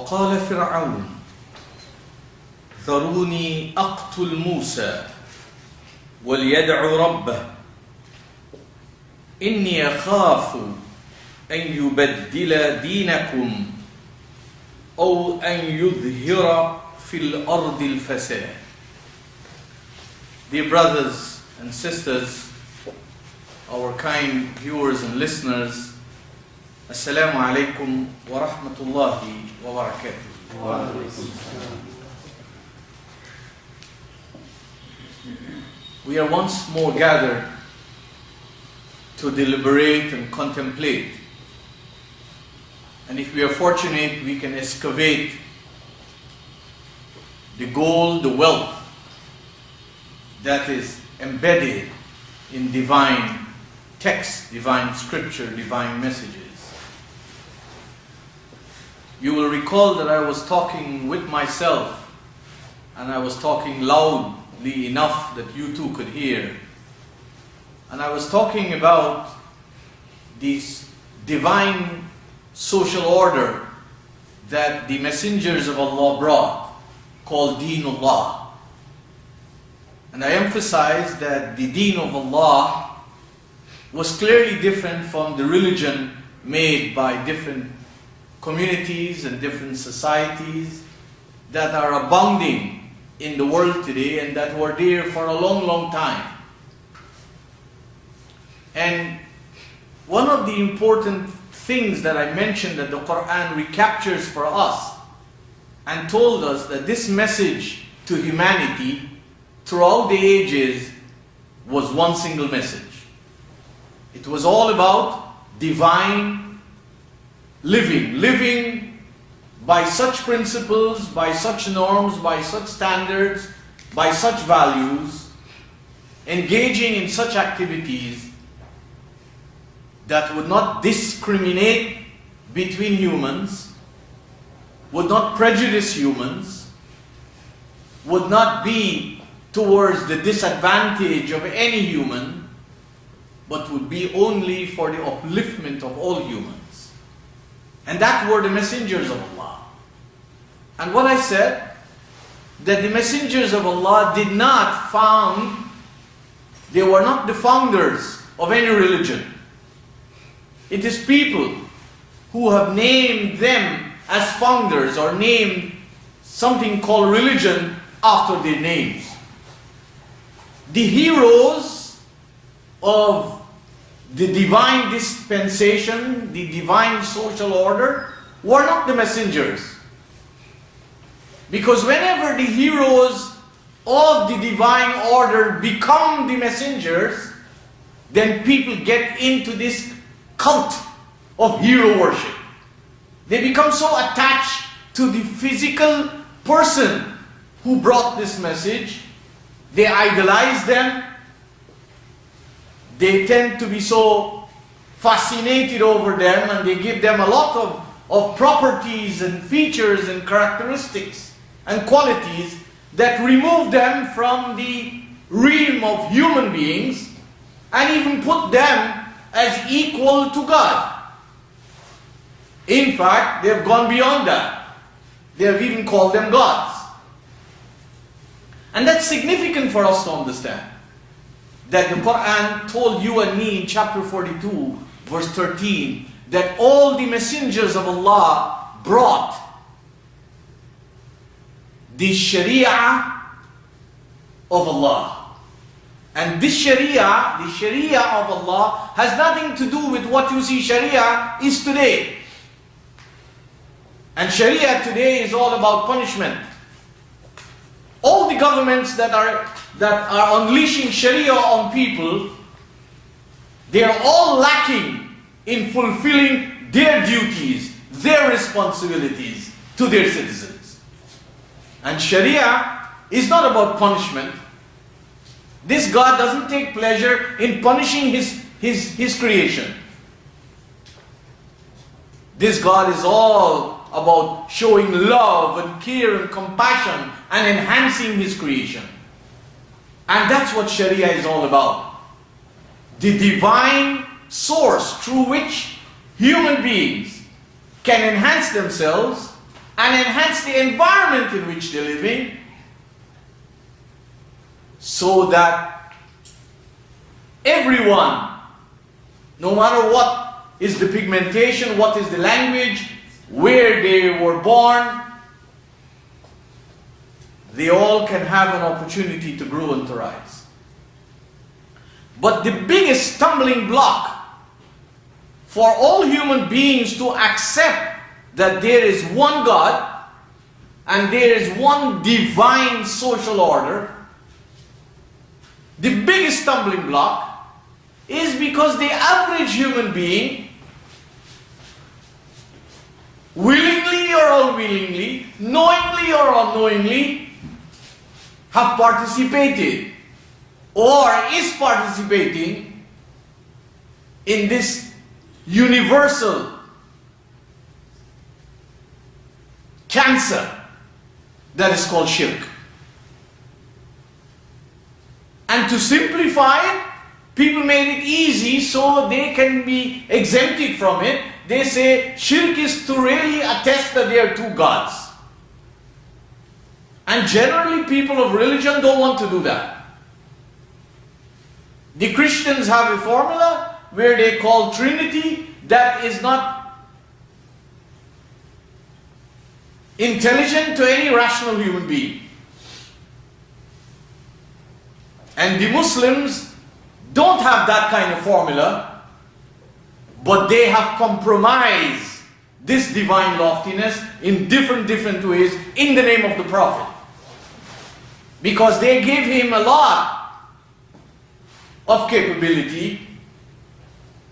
وقال فرعون ذروني أقتل موسى وليدع ربه إني أخاف أن يبدل دينكم أو أن يظهر في الأرض الفساد. Dear brothers and sisters, our kind viewers and listeners, Assalamu alaikum wa rahmatullahi wa barakatuh. We are once more gathered to deliberate and contemplate. And if we are fortunate, we can excavate the gold, the wealth that is embedded in divine text, divine scripture, divine messages. You will recall that I was talking with myself, and I was talking loudly enough that you too could hear. And I was talking about this divine social order that the messengers of Allah brought, called Deenullah. And I emphasized that the Deen of Allah was clearly different from the religion made by different communities and different societies that are abounding in the world today and that were there for a long, long time. And one of the important things that I mentioned that the Qur'an recaptures for us and told us that this message to humanity throughout the ages was one single message. It was all about divine living by such principles, by such norms, by such standards, by such values, engaging in such activities that would not discriminate between humans, would not prejudice humans, would not be towards the disadvantage of any human, but would be only for the upliftment of all humans. And that were the messengers of Allah. And what I said, that the messengers of Allah did not found, they were not the founders of any religion. It is people who have named them as founders or named something called religion after their names. The heroes of the divine dispensation, the divine social order, were not the messengers. Because whenever the heroes of the divine order become the messengers, then people get into this cult of hero worship. They become so attached to the physical person who brought this message. They idolize them. They tend to be so fascinated over them, and they give them a lot of properties and features and characteristics and qualities that remove them from the realm of human beings and even put them as equal to God. In fact, they have gone beyond that. They have even called them gods. And that's significant for us to understand. That the Qur'an told you and me in chapter 42, verse 13, that all the messengers of Allah brought the Sharia of Allah. And this Sharia, the Sharia of Allah, has nothing to do with what you see Sharia is today. And Sharia today is all about punishment. All the governments that are unleashing Sharia on people, they are all lacking in fulfilling their duties, their responsibilities to their citizens. And Sharia is not about punishment. This God doesn't take pleasure in punishing his creation. This God is all about showing love and care and compassion and enhancing his creation. And that's what Sharia is all about. The divine source through which human beings can enhance themselves and enhance the environment in which they're living, so that everyone, no matter what is the pigmentation, what is the language, where they were born, they all can have an opportunity to grow and to rise. But the biggest stumbling block for all human beings to accept that there is one God and there is one divine social order, the biggest stumbling block is because the average human being, willingly or unwillingly, knowingly or unknowingly, have participated or is participating in this universal cancer that is called shirk. And to simplify it, people made it easy so they can be exempted from it. They say shirk is to really attest that there are two gods. And generally people of religion don't want to do that. The Christians have a formula where they call Trinity that is not intelligent to any rational human being. And the Muslims don't have that kind of formula, but they have compromised this divine loftiness in different ways in the name of the Prophet. Because they gave him a lot of capability,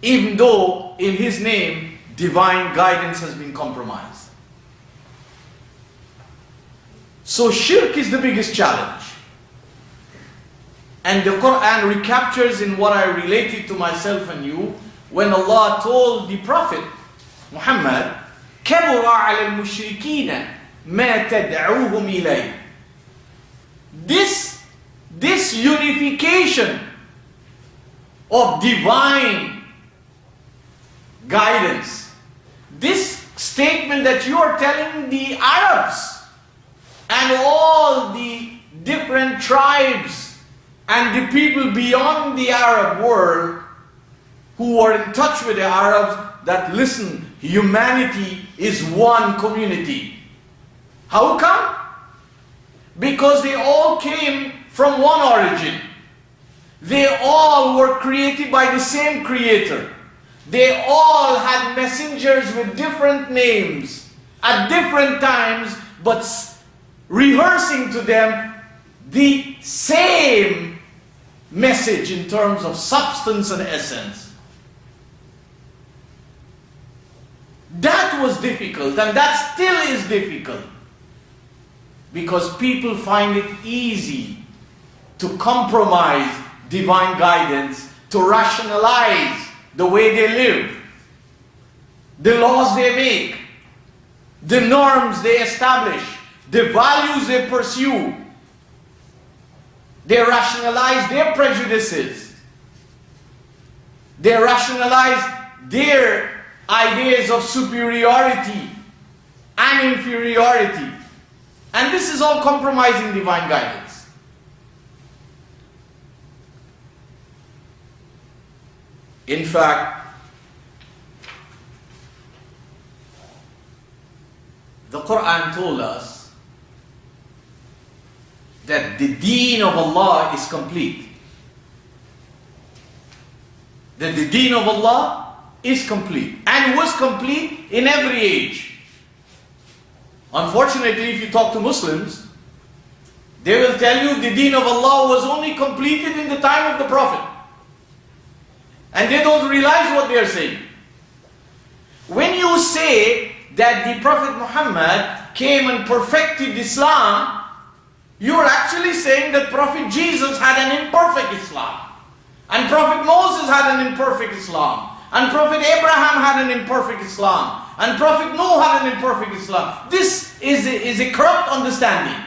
even though in his name divine guidance has been compromised. So shirk is the biggest challenge. And the Qur'an recaptures in what I related to myself and you when Allah told the Prophet Muhammad, كَبُرَ عَلَى الْمُشْرِكِينَ مَا تَدْعُوهُمْ إِلَيْهِ. This unification of divine guidance, this statement that you are telling the Arabs and all the different tribes and the people beyond the Arab world who are in touch with the Arabs, that listen, humanity is one community. How come? Because they all came from one origin. They all were created by the same creator. They all had messengers with different names at different times, but rehearsing to them the same message in terms of substance and essence. That was difficult, and that still is difficult, because people find it easy to compromise divine guidance, to rationalize the way they live, the laws they make, the norms they establish, the values they pursue. They rationalize their prejudices. They rationalize their ideas of superiority and inferiority. And this is all compromising divine guidance. In fact, the Qur'an told us that the deen of Allah is complete. That the deen of Allah is complete, and was complete in every age. Unfortunately, if you talk to Muslims, they will tell you the deen of Allah was only completed in the time of the Prophet. And they don't realize what they are saying. When you say that the Prophet Muhammad came and perfected Islam, you are actually saying that Prophet Jesus had an imperfect Islam. And Prophet Moses had an imperfect Islam. And Prophet Abraham had an imperfect Islam. And Prophet Noah had an imperfect Islam. This is a corrupt understanding.